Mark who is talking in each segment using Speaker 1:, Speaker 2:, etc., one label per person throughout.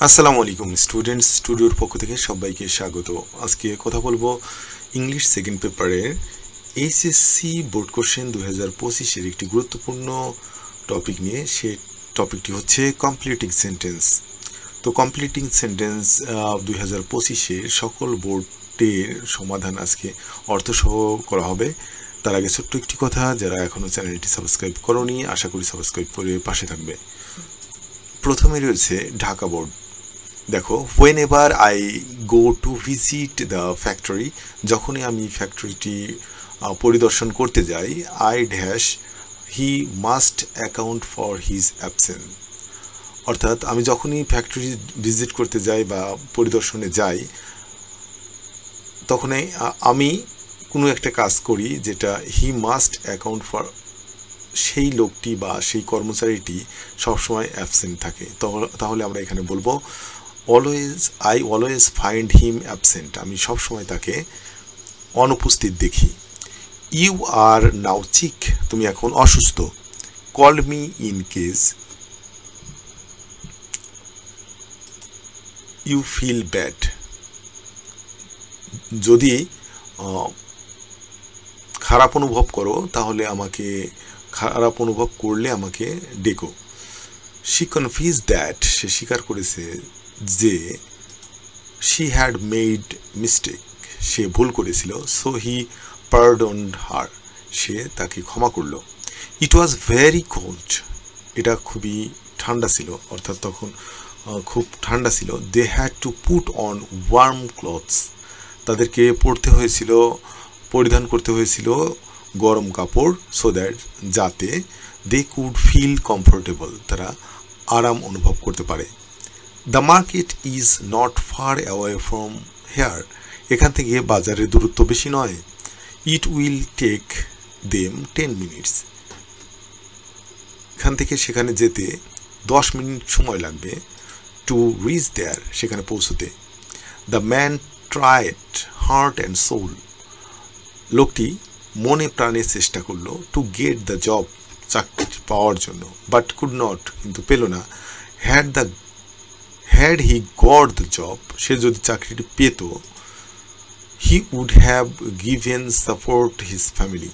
Speaker 1: আসসালামু আলাইকুম স্টুডেন্টস স্টুডিওর পক্ষ থেকে সবাইকে স্বাগত। আজকে কথা বলবো ইংলিশ সেকেন্ড পেপারের এইচএসসি বোর্ড কোশ্চেন 2025-এর একটি গুরুত্বপূর্ণ টপিক নিয়ে। সে টপিকটি হচ্ছে কমপ্লিটিং সেন্টেন্স। তো কমপ্লিটিং সেন্টেন্স 2025-এর সকল বোর্ডের সমাধান আজকে অর্থসহ করা হবে। তার আগে ছোট্ট একটি কথা, যারা এখনও চ্যানেলটি সাবস্ক্রাইব করোনি আশা করি সাবস্ক্রাইব করে পাশে থাকবে। প্রথমে রয়েছে ঢাকা বোর্ড। দেখো, when ever I go to visit the factory, যখনই আমি ফ্যাক্টরিটি পরিদর্শন করতে যাই, I dash he must account for his absence. অর্থাৎ আমি যখনই ফ্যাক্টরি ভিজিট করতে যাই বা পরিদর্শনে যাই, তখনই আমি কোনো একটা কাজ করি যেটা হি মাস্ট অ্যাকাউন্ট ফর, সেই লোকটি বা সেই কর্মচারীটি সবসময় অ্যাবসেন্ট থাকে। তাহলে আমরা এখানে বলবো I always find him absent, আমি সবসময় তাকে অনুপস্থিত দেখি। ইউ আর নাও চিক, তুমি এখন অসুস্থ। Call me in case you feel bad, যদি খারাপ অনুভব করো তাহলে খারাপ অনুভব করলে আমাকে ডেকো। শি কনফিউজ দ্যাট, সে স্বীকার করেছে যে শি হ্যাড মেড মিস্টেক, সে ভুল করেছিল। সো হি পারডনড হার, সে তাকে ক্ষমা করল। ইট ওয়াজ ভেরি কোল্ড, এটা খুবই ঠান্ডা ছিল, অর্থাৎ তখন খুব ঠান্ডা ছিল। They had to put on warm clothes, তাদেরকে পরিধান করতে হয়েছিল গরম কাপড়। সো দ্যাট, যাতে দে কুড ফিল কমফোর্টেবল, তারা আরাম অনুভব করতে পারে। The market is not far away from here, এখান থেকে বাজারের দূরত্ব বেশি নয়। It will take them 10 minutes, এখান থেকে সেখানে যেতে 10 মিনিট সময় লাগবে। টু রিচ দেয়ার, সেখানে পৌঁছতে। The man tried heart and soul, লোকটি মনে প্রাণে চেষ্টা করলো। টু গেট দ্য জব, চাকরি পাওয়ার জন্য। বাট কুড নট, কিন্তু পেল না। Had he got the job, সে যদি চাকরিটি পেত, he would have given support his family,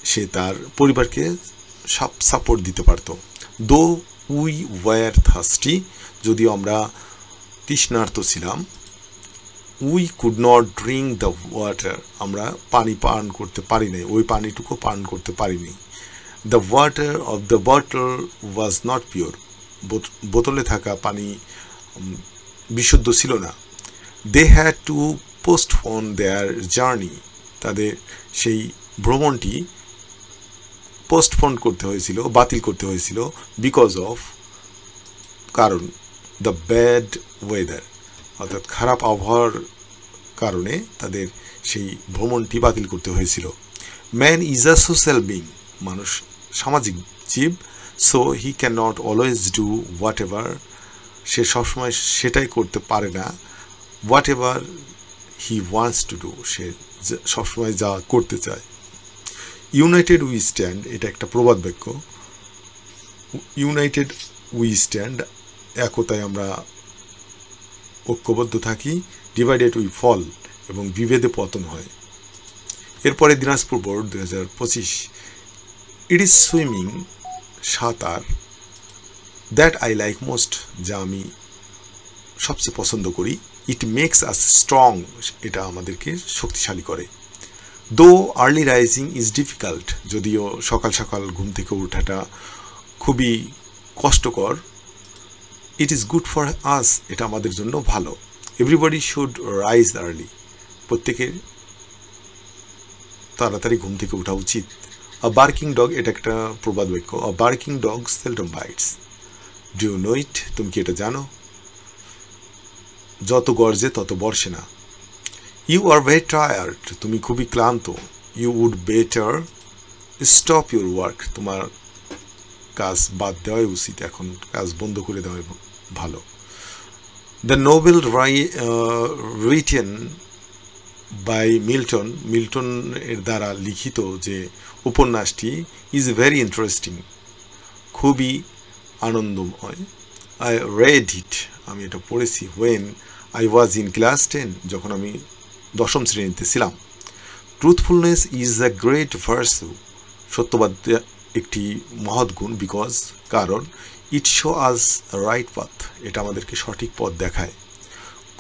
Speaker 1: সে তার পরিবারকে সব সাপোর্ট দিতে পারত। দো উই ওয়ার থার্স্টি, যদিও আমরা তৃষ্ণার্ত ছিলাম। We could not drink the water, আমরা পানি পান করতে পারি নাই, ওই পানিটুকু পান করতে পারিনি। The water of the bottle was not pure, বোতলে থাকা পানি বিশুদ্ধ ছিল না। They had to postpone their journey, তাদের সেই ভ্রমণটি পোস্টপোন করতে হয়েছিল, বাতিল করতে হয়েছিল। বিকজ অফ, কারণ। দ্য ব্যাড ওয়েদার, অর্থাৎ খারাপ আবহাওয়ার কারণে তাদের সেই ভ্রমণটি বাতিল করতে হয়েছিল। Man is a social being, মানুষ সামাজিক জীব। So he can not always do what ever, সে সবসময় সেটাই করতে পারে না। What ever he wants to do, সে সবসময় যা করতে চায়। ইউনাইটেড উই স্ট্যান্ড, এটা একটা প্রবাদ বাক্য। ইউনাইটেড উই স্ট্যান্ড, একতায় আমরা ঐক্যবদ্ধ থাকি। ডিভাইডেড উই ফল, এবং বিভেদে পতন হয়। এরপরে Dinajpur board 2025, it is swimming, সাঁতার। দ্যাট আই লাইক মোস্ট, যা আমি সবচেয়ে পছন্দ করি। ইট মেক্স আস স্ট্রং, এটা আমাদেরকে শক্তিশালী করে। দো আর্লি রাইজিং ইজ ডিফিকাল্ট, যদিও সকাল সকাল ঘুম থেকে ওঠাটা খুবই কষ্টকর। It is good for us, এটা আমাদের জন্য ভালো। এভরিবডি শুড রাইজ আর্লি, প্রত্যেকের তাড়াতাড়ি ঘুম থেকে ওঠা উচিত। আ বার্কিং ডগ, এটা একটা প্রবাদ বাক্য। A barking dog seldom bites. Do you know it, তুমি কি এটা জানো? যত গর্জে তত বর্ষে না। ইউ আর ভেরি টায়ার্ড, তুমি খুবই ক্লান্ত। You would better stop your work, তোমার কাজ বাদ দেওয়াই উচিত, এখন কাজ বন্ধ করে দেওয়াই ভালো। The novel written by Milton, Milton এর দ্বারা লিখিত যে উপন্যাসটি ইজ ভেরি ইন্টারেস্টিং, খুবই আনন্দময়। আই রেড ইট, আমি এটা পড়েছি when I was in class 10, যখন আমি 10ম শ্রেণীতে ছিলাম। Truthfulness is a great virtue, সত্যবাদ একটি মহৎ গুণ, বিকজ কারণ it show us right path, এটা আমাদেরকে সঠিক পথ দেখায়।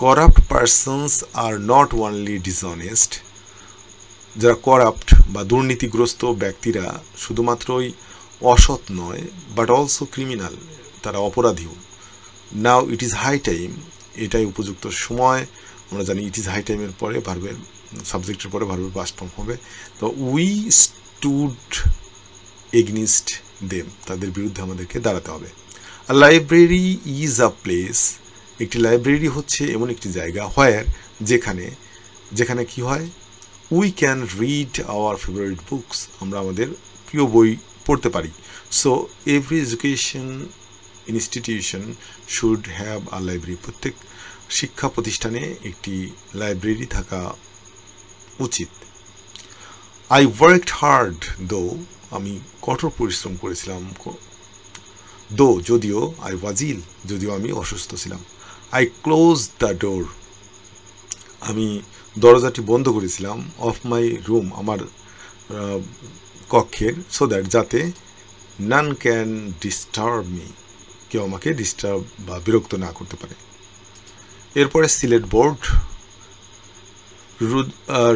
Speaker 1: Corrupt persons are not only dishonest, যারা করাপ্ট বা দুর্নীতিগ্রস্ত ব্যক্তিরা শুধুমাত্রই অসৎ নয়, বাট অলসো ক্রিমিনাল, তারা অপরাধীও। নাও ইট ইজ হাই টাইম, এটাই উপযুক্ত সময়। আমরা জানি ইট ইজ হাই টাইমের পরে ভার্বের সাবজেক্টের পরে ভার্বের পাস্ট ফর্ম হবে। তো উই স্টুড এগনিস্ট দেম, তাদের বিরুদ্ধে আমাদেরকে দাঁড়াতে হবে। আ লাইব্রেরি ইজ আ প্লেস, একটি লাইব্রেরি হচ্ছে এমন একটি জায়গা হোয়ার, যেখানে কি হয়, we can read hour favourite books, আমরা আমাদের প্রিয় বই পড়তে পারি। So every education institution should have a library, প্রত্যেক শিক্ষা প্রতিষ্ঠানে একটি লাইব্রেরি থাকা উচিত। আই ওয়ার্কড হার্ড দো, আমি কঠোর পরিশ্রম করেছিলাম, যদিও আই ওয়াজ ইল, যদিও আমি অসুস্থ ছিলাম। আই ক্লোজ দ্য ডোর, আমি দরজাটি বন্ধ করেছিলাম, অফ মাই রুম, আমার কক্ষের, সো দ্যাট, যাতে নান ক্যান ডিস্টার্ব মি, কেউ আমাকে ডিস্টার্ব বা বিরক্ত না করতে পারে। এরপরে Sylhet board,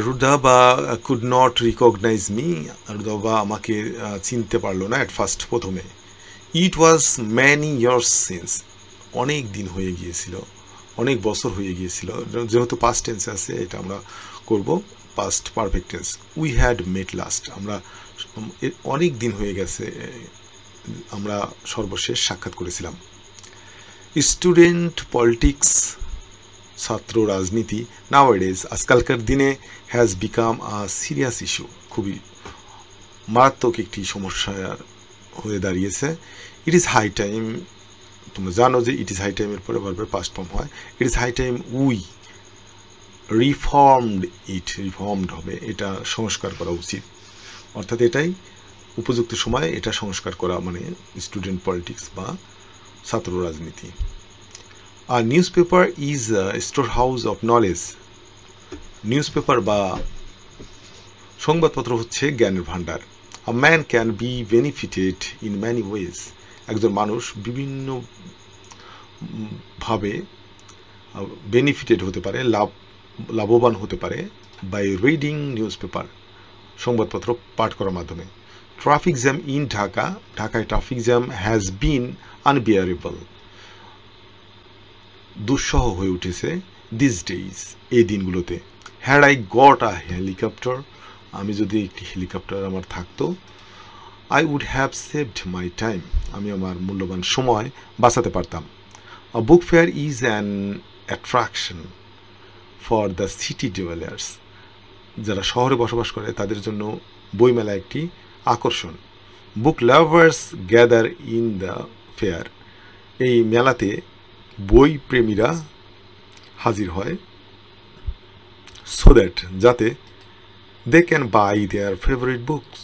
Speaker 1: Rudaba could not recognize me, Rudaba আমাকে চিনতে পারলো না অ্যাট ফার্স্ট, প্রথমে। It was many years since, অনেক দিন হয়ে গিয়েছিল, অনেক বছর হয়ে গিয়েছিল, যেহেতু পাস্ট টেন্স আছে এটা আমরা করব past perfect tense. We had mate last, আমরা অনেক দিন হয়ে গেছে আমরা সর্বশেষ সাক্ষাৎ করেছিলাম। স্টুডেন্ট পলিটিক্স, ছাত্র রাজনীতি, নাওয়াডেজ, আজকালকার দিনে, has become a serious issue, খুবই মারাত্মক একটি সমস্যা হয়ে দাঁড়িয়েছে। ইট ইজ হাই টাইম, তোমরা জানো যে ইট ইজ হাই টাইমের পরে ভার্বের পাস্ট ফর্ম হয়। It is high time we reformed it, reformed হবে, এটা সংস্কার করা উচিত, অর্থাৎ এটাই উপযুক্ত সময় এটা সংস্কার করা, মানে স্টুডেন্ট পলিটিক্স বা ছাত্র রাজনীতি। আর news paper is store house of knowledge, news paper বা সংবাদপত্র হচ্ছে জ্ঞানের ভাণ্ডার। A man can be benefited in many ways, একজন মানুষ বিভিন্নভাবে বেনিফিটেড হতে পারে, লাভবান হতে পারে, বাই রিডিং নিউজ পেপার, সংবাদপত্র পাঠ করার মাধ্যমে। ট্রাফিক জ্যাম ইন ঢাকা, ঢাকায় traffic jam has been unbearable, দুঃসহ হয়ে উঠেছে, দিস ডেইজ, এই দিনগুলোতে। Had I got a helicopter, আমি যদি একটি হেলিকপ্টার আমার থাকতো, I would have saved my time, আমি আমার মূল্যবান সময় বাঁচাতে পারতাম। A book fair is an attraction for the city dwellers, যারা শহরে বসবাস করে তাদের জন্য বইমেলা একটি আকর্ষণ। Book lovers gather in the fair, এই মেলাতে বই প্রেমীরা হাজির হয়, সো দ্যাট, যাতে they can buy their favourite books,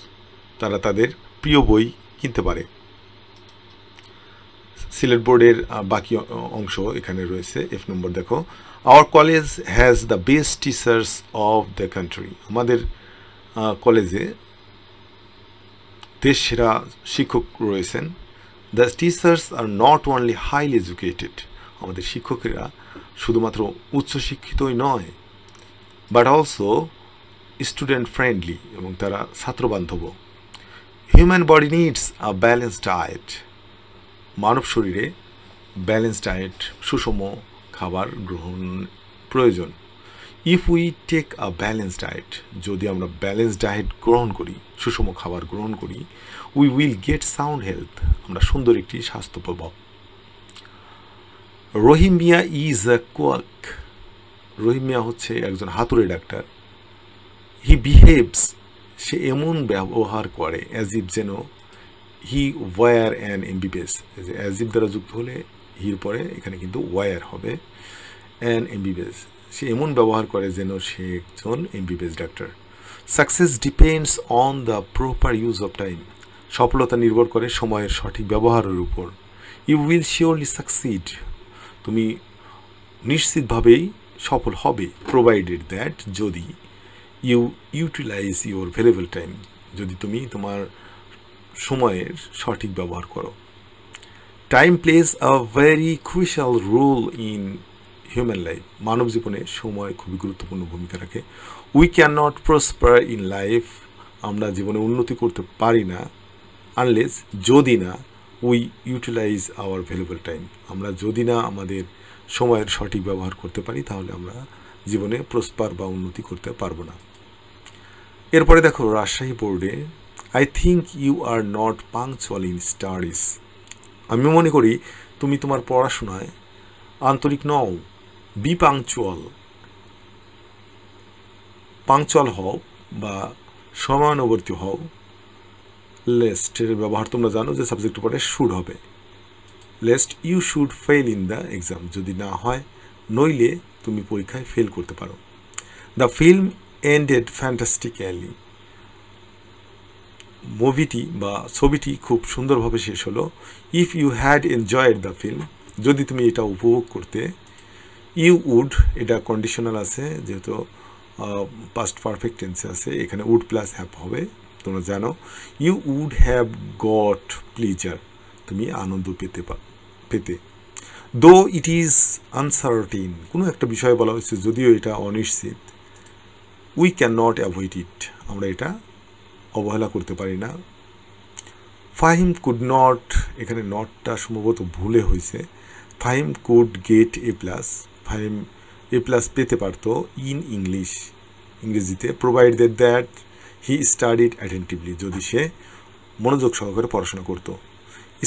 Speaker 1: তারা তাদের প্রিয় বই কিনতে পারে। সিলেট বোর্ডের বাকি অংশ এখানে রয়েছে। এফ নম্বর দেখো, our college has the best teachers of the country, আমাদের কলেজে দেশ সেরা শিক্ষক রয়েছেন। The teachers are not only highly educated, আমাদের শিক্ষকেরা শুধুমাত্র উচ্চশিক্ষিতই নয়, বাট অলসো স্টুডেন্ট ফ্রেন্ডলি, এবং তারা ছাত্রবান্ধব। Human body needs a balance diet, মানব শরীরে ব্যালেন্স ডায়েট, সুষম খাবার গ্রহণ প্রয়োজন। If we take a balance diet, যদি আমরা ব্যালেন্স ডায়েট গ্রহণ করি, সুষম খাবার গ্রহণ করি, we will get sound health, আমরা সুন্দর একটি স্বাস্থ্য পাব। রহিম মিয়া ইজ আ কোয়াক, রহিম মিয়া হচ্ছে একজন হাতুড়ে ডাক্তার। হি বিহেভস, সে এমন ব্যবহার করে, অ্যাজ ইফ, যেন হি war an MBBS, as if দ্বারা যুক্ত হলে হির পরে এখানে কিন্তু ওয়ার হবে, অ্যান এমবিবিএস, সে এমন ব্যবহার করে যেন সে একজন MBBS doctor. Success depends on the proper use of time, সফলতা নির্ভর করে সময়ের সঠিক ব্যবহারের উপর। ইউ উইল শিওরলি সাকসিড, তুমি নিশ্চিতভাবেই সফল হবে, প্রোভাইডেড দ্যাট যদি you utilize your valuable time, যদি তুমি তোমার সময়ের সঠিক ব্যবহার করো। Time plays a very crucial role in human life, মানব জীবনে সময় খুবই গুরুত্বপূর্ণ ভূমিকা রাখে। We can not prosper in life, আমরা জীবনে উন্নতি করতে পারি না আনলেস, যদি না we utilize our valuable time, আমরা যদি না আমাদের সময়ের সঠিক ব্যবহার করতে পারি তাহলে আমরা জীবনে প্রসপার বা উন্নতি করতে পারবো না। এরপরে দেখো রাজশাহী বোর্ডে, I think you are not punctual in studies, আমি মনে করি তুমি তোমার পড়াশোনায় আন্তরিক নও। বি পাংচুয়াল, পাংচুয়াল হও বা সময়ানুবর্তী হও। লেস্টের ব্যবহার তোমরা জানো যে সাবজেক্ট পরে শুড হবে। Lest you should fail in the exam, যদি না হয় নইলে তুমি পরীক্ষায় ফেল করতে পারো। দ্য ফিল্ম এন্ডেড ফ্যান্টাস্টিক্যালি, মুভিটি বা ছবিটি খুব সুন্দরভাবে শেষ হলো। If you had enjoyed the film, যদি তুমি এটা উপভোগ করতে। ইউ উড, এটা কন্ডিশনাল আছে যেহেতু পাস্ট পারফেক্ট টেন্সে আছে, এখানে উড প্লাস হ্যাভ হবে, তোমরা জানো। You would have got pleasure, তুমি আনন্দ পেতে। দো ইট ইজ আনসার্টিন, কোনো একটা বিষয় বলা হয়েছে যদিও এটা অনিশ্চিত। উই ক্যান নট অ্যাভয়েড ইট, আমরা এটা অবহেলা করতে পারি না। ফাহিম কুড নট, এখানে নটটা সম্ভবত ভুলে হয়েছে। Fahim could get A plus, Fahim A plus পেতে পারতো ইন ইংলিশ, ইংরেজিতে। Provided that he studied attentively, যদি সে মনোযোগ সহকারে পড়াশোনা করতো।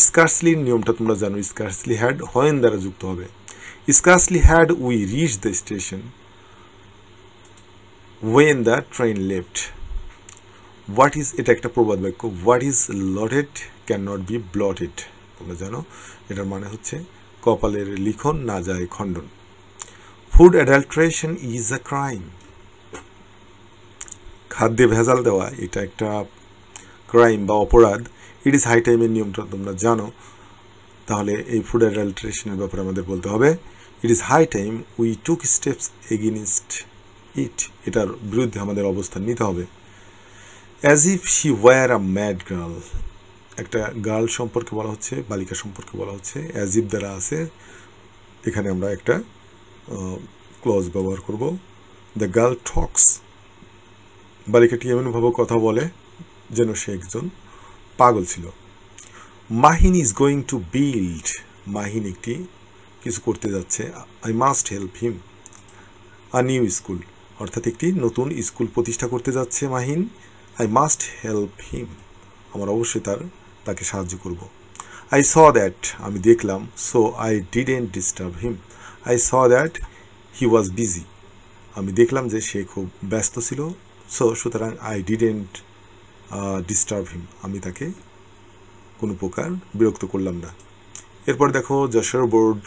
Speaker 1: স্কার্সলির নিয়মটা তোমরা জানো, স্কার্সলি হ্যাড হোয়েন দ্বারা যুক্ত হবে। Scarcely had we reach the station when the train left. What is, এটা একটা প্রবাদ বাক্য। What is lotted can not be blotted, তোমরা জানো এটার মানে হচ্ছে কপালের লিখন না যায় খণ্ডন। Food adulteration is a crime, খাদ্যে ভেজাল দেওয়া এটা একটা ক্রাইম বা অপরাধ। ইট ইজ হাই টাইমের নিয়মটা তোমরা জানো, তাহলে এই ফুড অ্যাডাল্ট্রেশনের ব্যাপারে আমাদের বলতে হবে it is high time we took steps against it, এটার বিরুদ্ধে আমাদের অবস্থান নিতে হবে। As if she were a mad girl, একটা গার্ল সম্পর্কে বলা হচ্ছে, বালিকা সম্পর্কে বলা হচ্ছে, অ্যাজ ইফ দ্বারা আছে, এখানে আমরা একটা ক্লজ ব্যবহার করব। দ্য গার্ল টক্স, বালিকাটি এমনভাবে কথা বলে যেন সে একজন পাগল ছিল। Mahin is going to build, Mahin একটি কিছু করতে যাচ্ছে। I must help him a new school, অর্থাৎ একটি নতুন স্কুল প্রতিষ্ঠা করতে যাচ্ছে Mahin. I must help him, আমার অবশ্যই তাকে সাহায্য করব। আই স দ্যাট, আমি দেখলাম। So I didn't disturb him. I saw that he was busy, আমি দেখলাম যে সে খুব ব্যস্ত ছিল। সুতরাং আই ডিডেন্ট ডিস্টার্ব হিম, আমি তাকে কোনো প্রকার বিরক্ত করলাম না। এরপর দেখো Jessore board,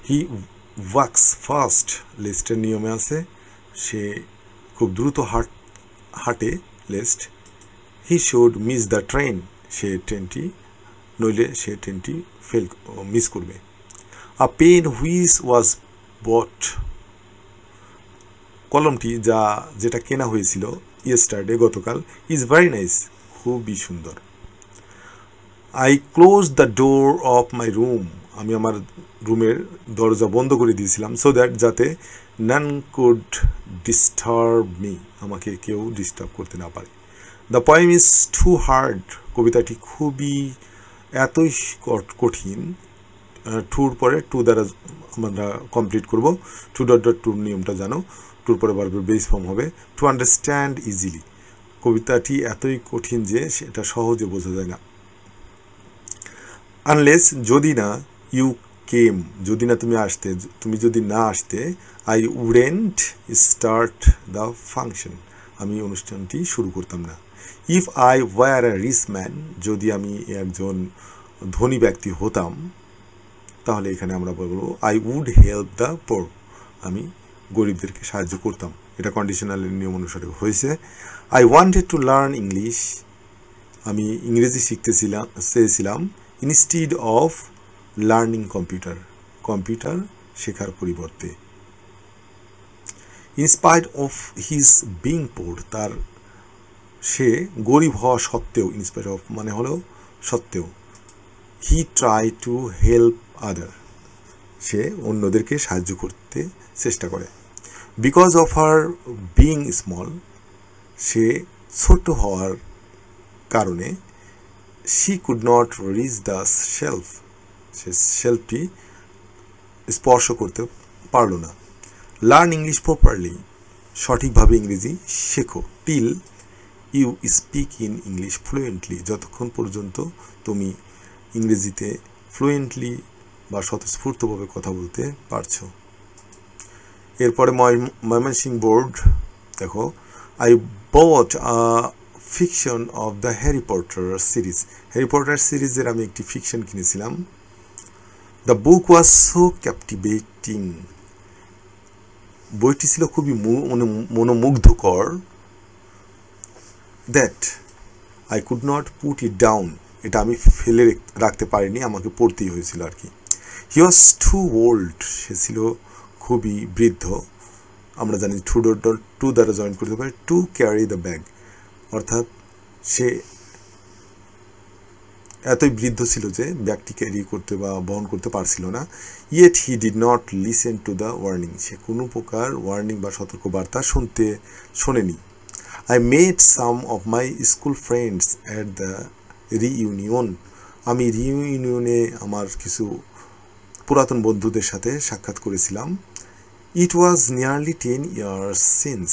Speaker 1: he walks fast, লিস্টের নিয়মে আছে, সে খুব দ্রুত হাঁটে। Lest he should miss the train, সে ট্রেনটি নইলে সে ট্রেনটি মিস করবে। আ পেন হুইচ ওয়াজ বট, কলমটি যেটা কেনা হয়েছিল ইয়েস্টারডে, গতকাল। ইজ ভেরি নাইস, খুবই সুন্দর। I close the door of my room, আমি আমার রুমের দরজা বন্ধ করে দিয়েছিলাম। সো দ্যাট, যাতে নান কুড ডিস্টার্ব মি, আমাকে কেউ ডিস্টার্ব করতে না পারে। The poem is too hard, কবিতাটি খুবই এতই কঠিন। টুর পরে টু দ্বারা আমরা কমপ্লিট করব। টু ডট ডট টুর নিয়মটা জানো, টুর পরে বারবার বেস ফর্ম হবে। টু আন্ডারস্ট্যান্ড ইজিলি, কবিতাটি এতই কঠিন যে সেটা সহজে বোঝা যায় না। আনলেস, যদি না, ইউ কেম, যদি না তুমি যদি না আসতে। I wouldn't start the function, আমি অনুষ্ঠানটি শুরু করতাম না। If I were a rich man, যদি আমি একজন ধনী ব্যক্তি হতাম, তাহলে এখানে আমরা বলবো I would help the poor, আমি গরিবদেরকে সাহায্য করতাম। এটা কন্ডিশনালের নিয়ম অনুসারে হয়েছে। I wanted to learn English, আমি ইংরেজি শিখতে চেয়েছিলাম। ইনস্টিড অফ লার্নিং কম্পিউটার শেখার পরিবর্তে। In spite of his being poor, তার সে গরিব হওয়া সত্ত্বেও, ইনস্পাইট অফ মানে হলো সত্ত্বেও, he try to help other, সে অন্যদেরকে সাহায্য করতে চেষ্টা করে। Because of her being small, সে ছোট হওয়ার কারণে, she could not reach the shelf, সে শেলফটি স্পর্শ করতে পারল না। লার্ন ইংলিশ প্রপারলি, সঠিকভাবে ইংরেজি শেখো। Till you speak in English fluently, যতক্ষণ পর্যন্ত তুমি ইংরেজিতে ফ্লুয়েন্টলি বা স্বতঃস্ফূর্তভাবে কথা বলতে পারছো। এরপরে ময়মনসিংহ বোর্ড দেখো, I bought a fiction of the Harry Potter series, Harry Potter সিরিজের আমি একটি ফিকশন কিনেছিলাম। The book was so captivating, বইটি ছিল খুবই মনোমুগ্ধকর। That I could not put it down, এটা আমি ফেলে রাখতে পারিনি, আমাকে পড়তেই হয়েছিল আর কি। হি ওয়াজ টু ওল্ড, সে ছিল খুবই বৃদ্ধ। আমরা জানি টু দ্বারা জয়েন করতে পারি, টু ক্যারি দ্য ব্যাগ, অর্থাৎ সে এতই বৃদ্ধ ছিল যে ব্যাগটি ক্যারি করতে বা বহন করতে পারছিল না। Yet he did not listen to the warning, সে কোনো প্রকার ওয়ার্নিং বা সতর্কবার্তা শোনেনি। I met some of my school friends at the reunion, আমি রিইউনিয়নে আমার কিছু পুরাতন বন্ধুদের সাথে সাক্ষাৎ করেছিলাম। It was nearly 10 years since,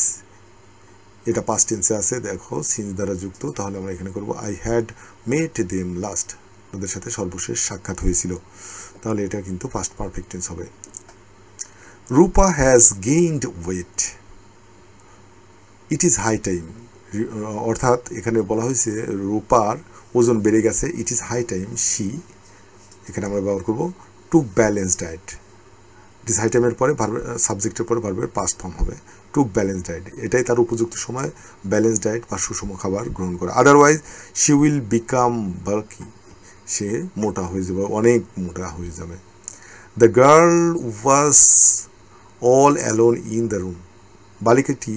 Speaker 1: এটা পাস্ট টেন্সে আছে, দেখো সিন্স দ্বারা যুক্ত, তাহলে আমরা এখানে করব I had mate them last, ওদের সাথে সর্বশেষ সাক্ষাৎ হয়েছিল, তাহলে এটা কিন্তু পাস্ট পারফেক্ট টেন্স হবে। Rupa has gained weight, it is high time, অর্থাৎ এখানে বলা হয়েছে রূপার ওজন বেড়ে গেছে, it is high time she, এখানে আমরা ব্যবহার করব to balance diet. It is high টাইমের পরে সাবজেক্টের পরে ভার্বের পাস্ট ফর্ম হবে, টু ব্যালেন্স ডায়েট, এটাই তার উপযুক্ত সময় ব্যালেন্স ডায়েট বা সুষম খাবার গ্রহণ করা। Otherwise she will become bulky, সে মোটা হয়ে যাবে, অনেক মোটা হয়ে যাবে। The girl was all alone in the room, বালিকাটি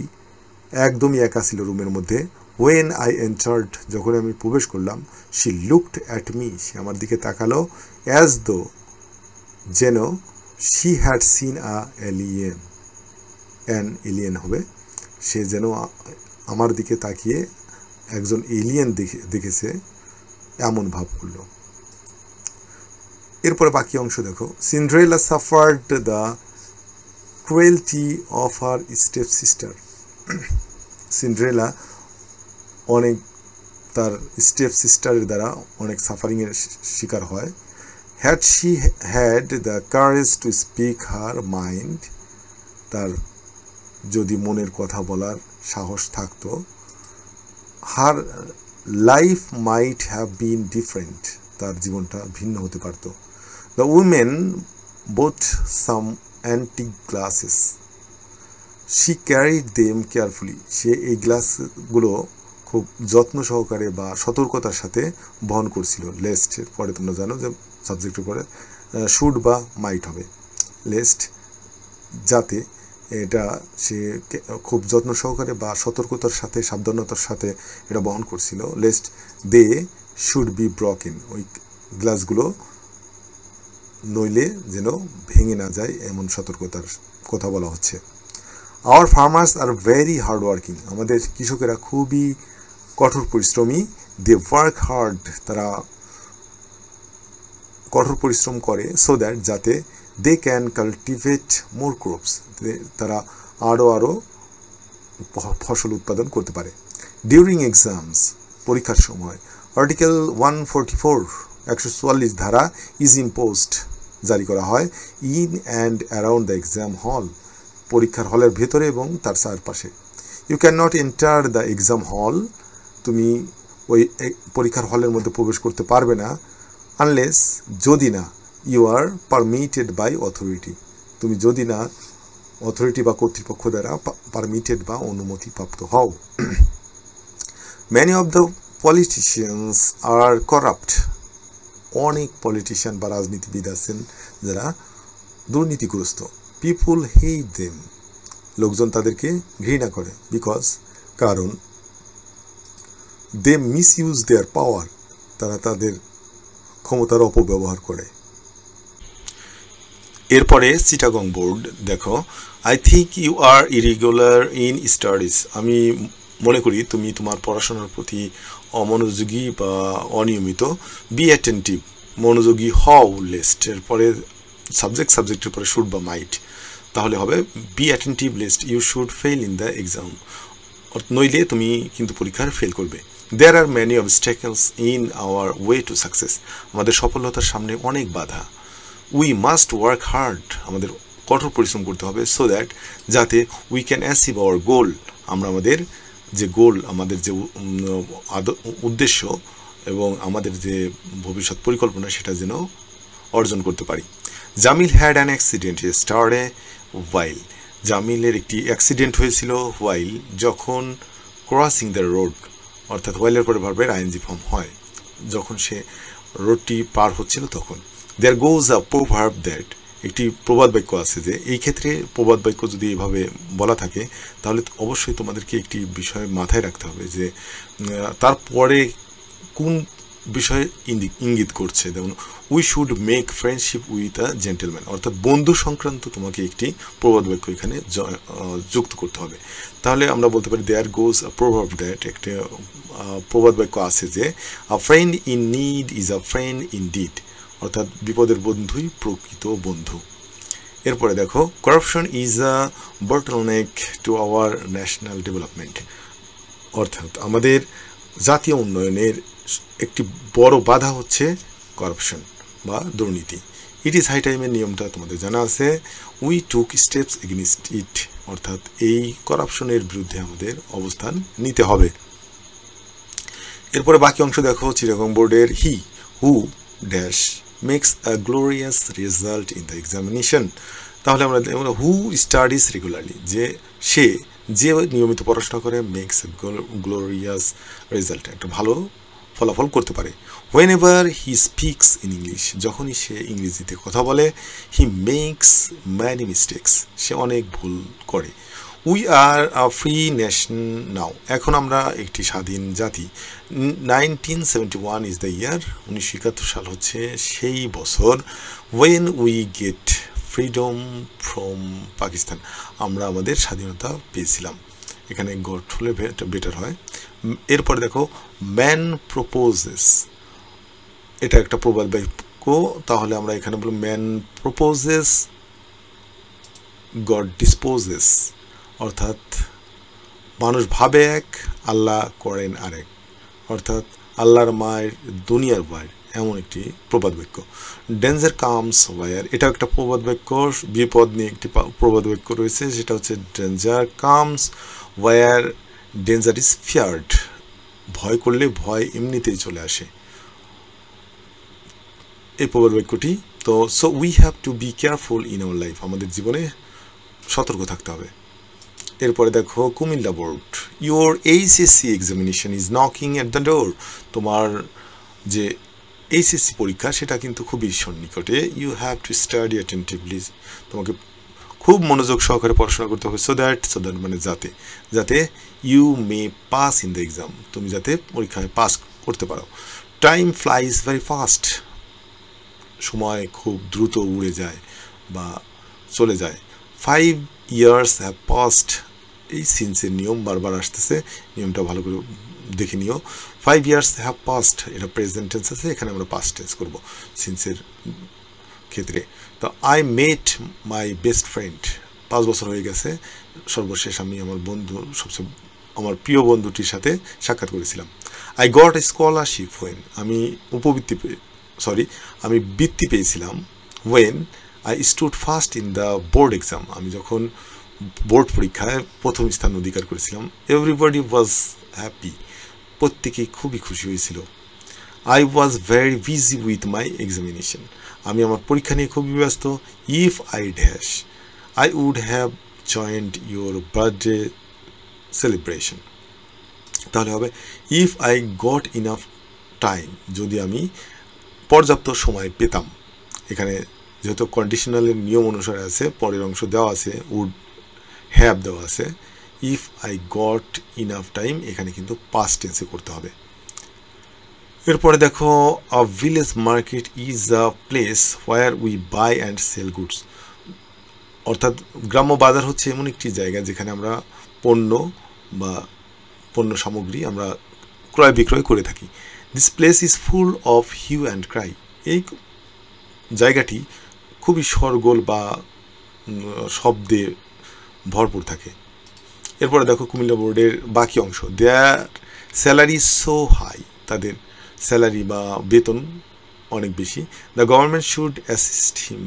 Speaker 1: একদমই একা ছিল রুমের মধ্যে। ওয়েন আই এন্টার্ড, যখন আমি প্রবেশ করলাম, শি লুকড অ্যাট মি, সে আমার দিকে তাকালো, অ্যাজ দো, যেন she had seen a alien, an alien হবে, সে যেন আমার দিকে তাকিয়ে একজন এলিয়েন দেখেছে এমন ভাব করলো। এরপরে বাকি অংশ দেখো, Cinderella suffered the cruelty of her step sister, Cinderella অনেক তার স্টেপ সিস্টারের দ্বারা অনেক সাফারিংয়ের শিকার হয়। Had she had the courage to speak her mind, তার যদি মনের কথা বলার সাহস থাকতো, her life might have been different, তার জীবনটা ভিন্ন হতে পারত। The women bought some antique glasses, she carried them carefully, সে এই গ্লাসগুলো খুব যত্ন সহকারে বা সতর্কতার সাথে বহন করছিল। লেস্টের পরে তোমরা জানো যে সাবজেক্টের পরে শুড বা মাইট হবে, লেস্ট যাতে, এটা সে খুব যত্ন সহকারে বা সতর্কতার সাথে সাবধানতার সাথে এটা বহন করছিল। Lest they should be broken, ওই গ্লাসগুলো নইলে যেন ভেঙে না যায় এমন সতর্কতার কথা বলা হচ্ছে। Our farmers are very hard working, আমাদের কৃষকেরা খুবই কঠোর পরিশ্রমী। দে ওয়ার্ক হার্ড, তারা কঠোর পরিশ্রম করে, সো দ্যাট, যাতে they can cultivate more crops, তারা আরও ফসল উৎপাদন করতে পারে। ডিউরিং এক্সামস, পরীক্ষার সময়। আর্টিকেল 144 144 ধারা ইজ ইম্পোজড, জারি করা হয়। In and around the exam hall, পরীক্ষার হলের ভেতরে এবং তার চারপাশে। You can not enter the exam hall, তুমি ওই পরীক্ষার হলের মধ্যে প্রবেশ করতে পারবে না, আনলেস, যদি না, you are permitted by authority, তুমি যদি না অথরিটি বা কর্তৃপক্ষ দ্বারা পারমিটেড বা অনুমতিপ্রাপ্ত হও। Many of the politicians are corrupt, অনেক পলিটিশিয়ান বা রাজনীতিবিদ আছেন যারা দুর্নীতিগ্রস্ত। পিপুল হেট দেম, লোকজন তাদেরকে ঘৃণা করে। বিকজ, কারণ দে মিস ইউজ দেয়ার পাওয়ার, তারা তাদের ক্ষমতার অপব্যবহার করে। এরপরে চিটাগং বোর্ড দেখো, I think you are irregular in studies, আমি মনে করি তুমি তোমার পড়াশোনার প্রতি অমনোযোগী বা অনিয়মিত। বি অ্যাটেন্টিভ, মনোযোগী হও লিস্ট, এরপরে সাবজেক্টের পরে শুড বা মাইট, তাহলে হবে be attentive lest you should fail in the exam, নইলে তুমি কিন্তু পরীক্ষার ফেল করবে। There are many obstacles in our way to success, আমাদের সফলতার সামনে অনেক বাধা। উই মাস্ট ওয়ার্ক হার্ড, আমাদের কঠোর পরিশ্রম করতে হবে, সো দ্যাট যাতে উই ক্যান অ্যাচিভ আওয়ার গোল, আমরা আমাদের যে গোল, আমাদের যে উদ্দেশ্য এবং আমাদের যে ভবিষ্যৎ পরিকল্পনা সেটা যেন অর্জন করতে পারি। জামিল হ্যাড অ্যান অ্যাক্সিডেন্ট স্টার্টে ওয়াইল, জামিলের একটি অ্যাক্সিডেন্ট হয়েছিল ওয়াইল, যখন ক্রসিং দ্য রোড, অর্থাৎ ওয়াইলের পরে ভার্বের আইএনজি ফর্ম হয়, যখন সে রোডটি পার হচ্ছিল তখন। দেয়ার গোজ আ প্রোভার্ব দ্যাট, একটি প্রবাদ বাক্য আছে যে এই ক্ষেত্রে প্রবাদ বাক্য যদি এভাবে বলা থাকে তাহলে অবশ্যই তোমাদেরকে একটি বিষয় মাথায় রাখতে হবে যে তারপরে কোন বিষয়ে ইঙ্গিত করছে। যেমন we should make friendship with a gentleman, অর্থাৎ বন্ধু সংক্রান্ত তোমাকে একটি প্রবাদ বাক্য এখানে যুক্ত করতে হবে। তাহলে আমরা বলতে পারি দেয়ার গোজ আ প্রোভার্ব দ্যাট, একটা প্রবাদ বাক্য আছে যে আ friend in need is a friend in deed, অর্থাৎ বিপদের বন্ধুই প্রকৃত বন্ধু। এরপরে দেখো, corruption is a bottleneck to our national development, অর্থাৎ আমাদের জাতীয় উন্নয়নের একটি বড় বাধা হচ্ছে করাপশন বা দুর্নীতি। ইট ইজ হাই টাইমের নিয়মটা তোমাদের জানা আছে। উই টুক স্টেপস এগেনিস্ট ইট, অর্থাৎ এই করাপশনের বিরুদ্ধে আমাদের অবস্থান নিতে হবে। এরপরে বাকি অংশ দেখো, চিটাগং বোর্ডের he who dash makes a glorious result in the examination, তাহলে আমরা হু স্টাডিজ রেগুলারলি, যে নিয়মিত পড়াশোনা করে, মেক্স এ গ্লোরিয়াস রেজাল্ট, একটা ভালো ফলাফল করতে পারে। When ever he speaks in English, যখনই সে ইংরেজিতে কথা বলে, হি মেক্স ম্যানি মিস্টেক্স, সে অনেক ভুল করে। We are a free nation now, এখন আমরা একটি স্বাধীন জাতি। 1971 ইজ দ্য ইয়ার, 1971 সাল হচ্ছে সেই বছর। When we get freedom from Pakistan, আমরা আমাদের স্বাধীনতা পেয়েছিলাম, এখানে গট হলে বেটার হয়। এরপরে দেখো, ম্যান প্রপোজেস, এটা একটা প্রবাদ বাক্য, তাহলে আমরা এখানে বলব ম্যান প্রপোজেস গড ডিসপোজেস, অর্থাৎ মানুষ ভাবে এক, আল্লাহ করেন আরেক, অর্থাৎ আল্লাহর মায়ের দুনিয়ার বাইর, এমন একটি প্রবাদ বাক্য। ডেঞ্জার কামস ওয়ার, এটা একটা প্রবাদ বাক্য, বিপদ নিয়ে একটি প্রবাদ বাক্য রয়েছে, সেটা হচ্ছে danger comes where danger is feared, ভয় করলে ভয় এমনিতেই চলে আসে, এই প্রবাদ বাক্যটি। তো so we have to be careful in our life, আমাদের জীবনে সতর্ক থাকতে হবে। এরপরে দেখো, Comilla board, your HSC examination is knocking at the door, তোমার যে এইচএসসি পরীক্ষা সেটা কিন্তু খুবই সন্নিকটে। You have to study attentively, তোমাকে খুব মনোযোগ সহকারে পড়াশোনা করতে হবে। সো দ্যাট মানে যাতে you may pass in the exam, তুমি যাতে পরীক্ষায় পাস করতে পারো। টাইম ফ্লাইজ ভেরি ফাস্ট, সময় খুব দ্রুত উড়ে যায় বা চলে যায়। 5 years হ্যাভ পাস্ট, এই সিন্সের নিয়ম বারবার আসতেছে, নিয়মটা ভালো করে দেখে নিও। 5 years হ্যাভ পাস্ট, এটা প্রেজেন্ট টেন্স আছে, এখানে আমরা পাস্ট টেন্স করব সিন্সের ক্ষেত্রে। তো I met my best friend, 5 বছর হয়ে গেছে, সর্বশেষ আমি আমার প্রিয় বন্ধুটির সাথে সাক্ষাৎ করেছিলাম। I got a scholarship when, আমি বৃত্তি পেয়েছিলাম। When I stood first in the board exam, আমি যখন বোর্ড পরীক্ষায় প্রথম স্থান অধিকার করেছিলাম। এভরিবডি ওয়াজ হ্যাপি, প্রত্যেকেই খুবই খুশি হয়েছিল। I was very busy with my examination, আমি আমার পরীক্ষা নিয়ে খুবই ব্যস্ত। If I dash I would have joined your birthday celebration, তাহলে হবে if I got enough time, যদি আমি পর্যাপ্ত সময় পেতাম, এখানে যেহেতু কন্ডিশনালের নিয়ম অনুসারে আছে, পরের অংশ দেওয়া আছে, উড হ্যাভ দেওয়া আছে, if I got enough time এখানে কিন্তু পাস্ট টেন্সে করতে হবে। এরপরে দেখো, a village market is a place where we buy and sell goods. অর্থাৎ গ্রাম্য বাজার হচ্ছে এমন একটি জায়গা যেখানে আমরা পণ্য বা পণ্য সামগ্রী আমরা ক্রয় বিক্রয় করে থাকি। This place is full of hue and cry. এই জায়গাটি খুবই শোরগোল বা শব্দে ভরপুর থাকে। এরপরে দেখো কুমিল্লা বোর্ডের বাকি অংশ, দেয়ার স্যালারি সো হাই, তাদের স্যালারি বা বেতন অনেক বেশি। দ্য গভর্নমেন্ট শুড অ্যাসিস্ট হিম,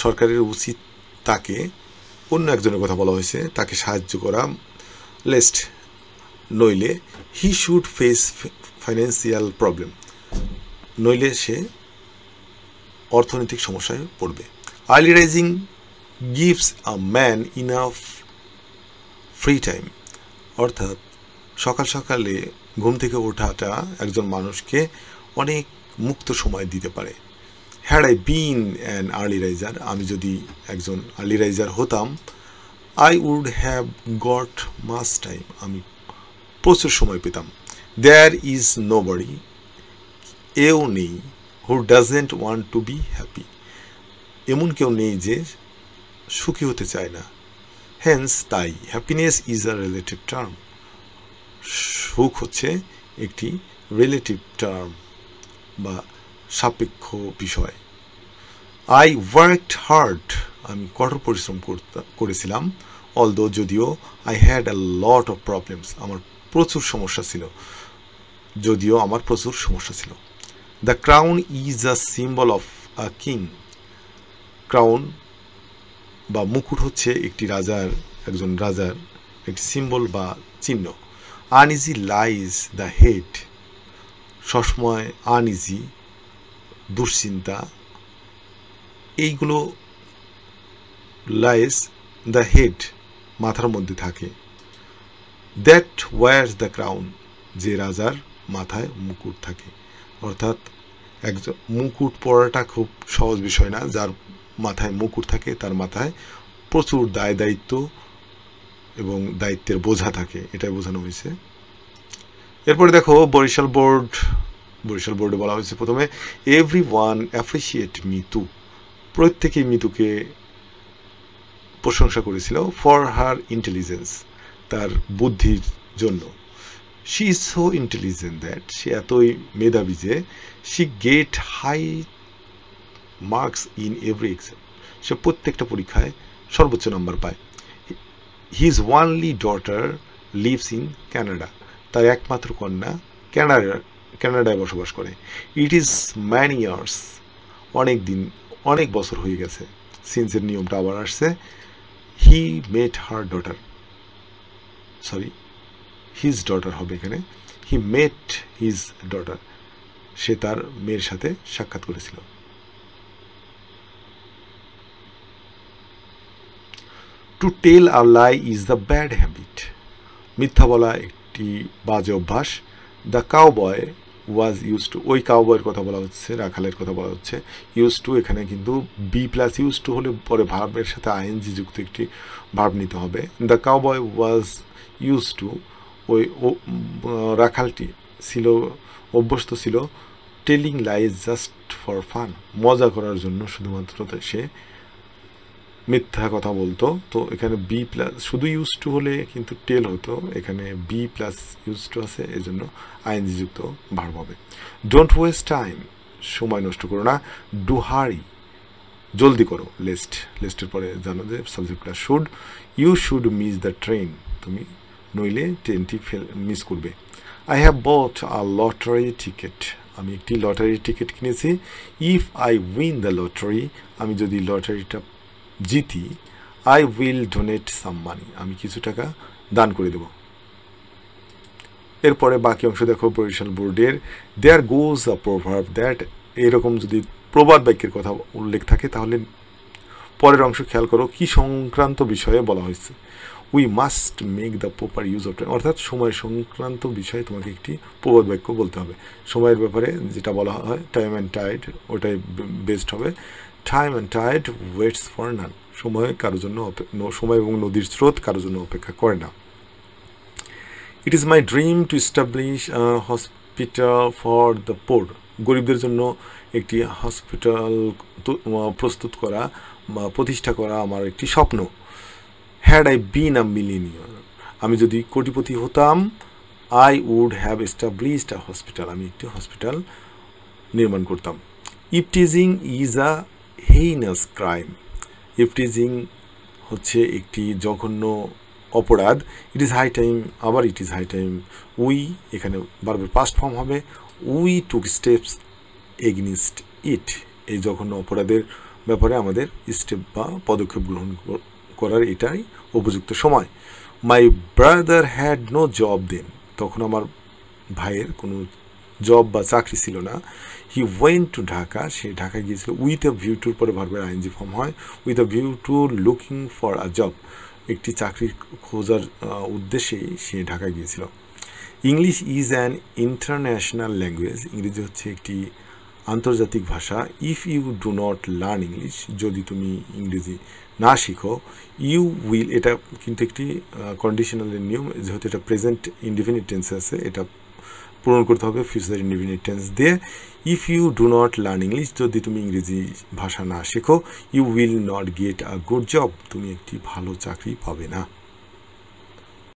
Speaker 1: সরকারের উচিত তাকে, অন্য একজনের কথা বলা হয়েছে, তাকে সাহায্য করা, লেস্ট নইলে he should face financial problem, নইলে সে অর্থনৈতিক সমস্যায় পড়বে। Early rising gives a man enough free time, অর্থাৎ সকাল সকালে ঘুম থেকে ওঠাটা একজন মানুষকে অনেক মুক্ত সময় দিতে পারে। Had I been an early riser, আমি যদি একজন আর্লি রাইজার হতাম, I would have got much time, আমি প্রচুর সময় পেতাম। দেয়ার ইজ নো বডি, এও নেই, who doesn't want to be happy, এমন কেউ নেই যে সুখী হতে চায় না। হেন্স, তাই, happiness is a relative term, সুখ হচ্ছে একটি রিলেটিভ টার্ম বা সাপেক্ষ বিষয়। আই ওয়ার্কড হার্ড, আমি কঠোর পরিশ্রম করেছিলাম। অলদো, যদিও, I had a lot of problems, আমার প্রচুর সমস্যা ছিল, যদিও আমার প্রচুর সমস্যা ছিল। The crown is a symbol of a king, crown বা মুকুট হচ্ছে একজন রাজার একটি সিম্বল বা চিহ্ন। আনইজি লাইজ দ্য হেড, সবসময় আনইজি, দুশ্চিন্তা, এইগুলো লাইজ দ্য হেড, মাথার মধ্যে থাকে। দ্যাট ওয়ার্স দ্য ক্রাউন, যে রাজার মাথায় মুকুট থাকে। অর্থাৎ একজন মুকুট পরাটা খুব সহজ বিষয় না, যার মাথায় মুকুট থাকে তার মাথায় প্রচুর দায় দায়িত্ব এবং দায়িত্বের বোঝা থাকে, এটাই বোঝানো হয়েছে। এরপরে দেখো বরিশাল বোর্ডে বলা হয়েছে প্রথমে, এভরি ওয়ান অ্যাপ্রিসিয়েট মিতু, প্রত্যেকেই মিতুকে প্রশংসা করেছিল, ফর হার ইন্টেলিজেন্স, তার বুদ্ধির জন্য। She is so intelligent that, সে এতই মেধাবী যে, she get high marks in every exam, সে প্রত্যেকটা পরীক্ষায় সর্বোচ্চ নাম্বার পায়। His only daughter lives in Canada, তার একমাত্র কন্যা কানাডায় বসবাস করে। ইট ইজ ম্যানি ইয়ার্স, অনেক বছর হয়ে গেছে, সিন্সের নিয়মটা আবার আসছে। হি মেট হার ডটার, হিজ ডটার হবে এখানে, হি মেট হিজ ডটার, সে তার মেয়ের সাথে সাক্ষাৎ করেছিল। To tell a lie is the bad habit, মিথ্যা বলা একটি বাজে অভ্যাস। The cowboy was use to, ওই কাউবয়ের কথা বলা হচ্ছে, রাখালের কথা বলা হচ্ছে। ইউজ টু এখানে কিন্তু বি প্লাস ইউজ টু হলে পরে ভার্বের সাথে আইএনজি যুক্ত একটি ভার্ব নিতে হবে। The cowboy was use to, ওই রাখালটি অভ্যস্ত ছিল, telling lies just for fun, মজা করার জন্য শুধুমাত্র সে মিথ্যা কথা বলতো। তো এখানে বি প্লাস, শুধু ইউজ টু হলে কিন্তু টেল হতো, এখানে বি প্লাস ইউজ টু আছে, এই জন্য আইএনজি যুক্ত ভার্ব হবে। ডোন্ট ওয়েস্ট টাইম, সময় নষ্ট করো না। ডু হারি, জলদি করো। লিস্টের পরে জানো যে subject plus should. You should miss the train, তুমি নইলে ট্রেনটি মিস করবে। I have bought a lottery ticket, আমি একটি লটারির টিকিট কিনেছি। If I win the lottery, আমি যদি লটারিটা জিতি, I will donate some money, আমি কিছু টাকা দান করে দেব। এরপরে বাকি অংশ দেখো বরিশাল বোর্ডের, দেয়ার গোজ আ প্রভার্ব দ্যাট, এরকম যদি প্রবাদ বাক্যের কথা উল্লেখ থাকে তাহলে পরের অংশ খেয়াল করো কি সংক্রান্ত বিষয়ে বলা হয়েছে। We must make the proper use of time, অর্থাৎ সময় সংক্রান্ত বিষয়ে তোমাকে একটি প্রবাদ বাক্য বলতে হবে। সময়ের ব্যাপারে যেটা বলা হয় টাইম অ্যান্ড টাইড, ওটাই বেস্ট হবে। Time and tide waits for none, সময় কারোর জন্য সময় এবং নদীর স্রোত কারোর জন্য অপেক্ষা করে না। It is my dream to establish hospital for the poor, গরিবদের জন্য একটি হসপিটাল প্রস্তুত করা বা প্রতিষ্ঠা করা আমার একটি স্বপ্ন। Had I been a millionaire, আমি যদি কোটিপতি হতাম, I would have established a hospital, আমি একটি হসপিটাল নির্মাণ করতাম। Eve teasing is a heinous crime, eve teasing হচ্ছে একটি জঘন্য অপরাধ। ইট ইজ হাই টাইম, আবার it is high time, we এখানে বারবার পাস্ট ফর্ম হবে, we took steps against it, এই জঘন্য অপরাধের ব্যাপারে আমাদের স্টেপ বা পদক্ষেপ গ্রহণ করার এটাই উপযুক্ত সময়। My brother had no job then, তখন আমার ভাইয়ের কোনো জব বা চাকরি ছিল না। হি ওয়েন্ট টু ঢাকা, সে ঢাকায় গিয়েছিল। উইথ আ ভিউ টুর পরে ভার্বের আইএনজি ফর্ম হয়। With a view to looking for a job, একটি চাকরি খোঁজার উদ্দেশ্যেই সে ঢাকা গিয়েছিল। English is an international language, ইংরেজি হচ্ছে একটি আন্তর্জাতিক ভাষা। If you do not learn English, যদি তুমি ইংরেজি না শিখো, ইউ উইল, এটা কিন্তু একটি কন্ডিশনালের নিয়ম, যেহেতু এটা প্রেজেন্ট ইনডিফিনিট টেন্সে আছে, এটা পূরণ করতে হবে ফিউচার ইনডিফিনিট টেন্স দিয়ে। If you do not learn English, যদি তুমি ইংরেজি ভাষা না শেখো, you will not get a good job, তুমি একটি ভালো চাকরি পাবে না।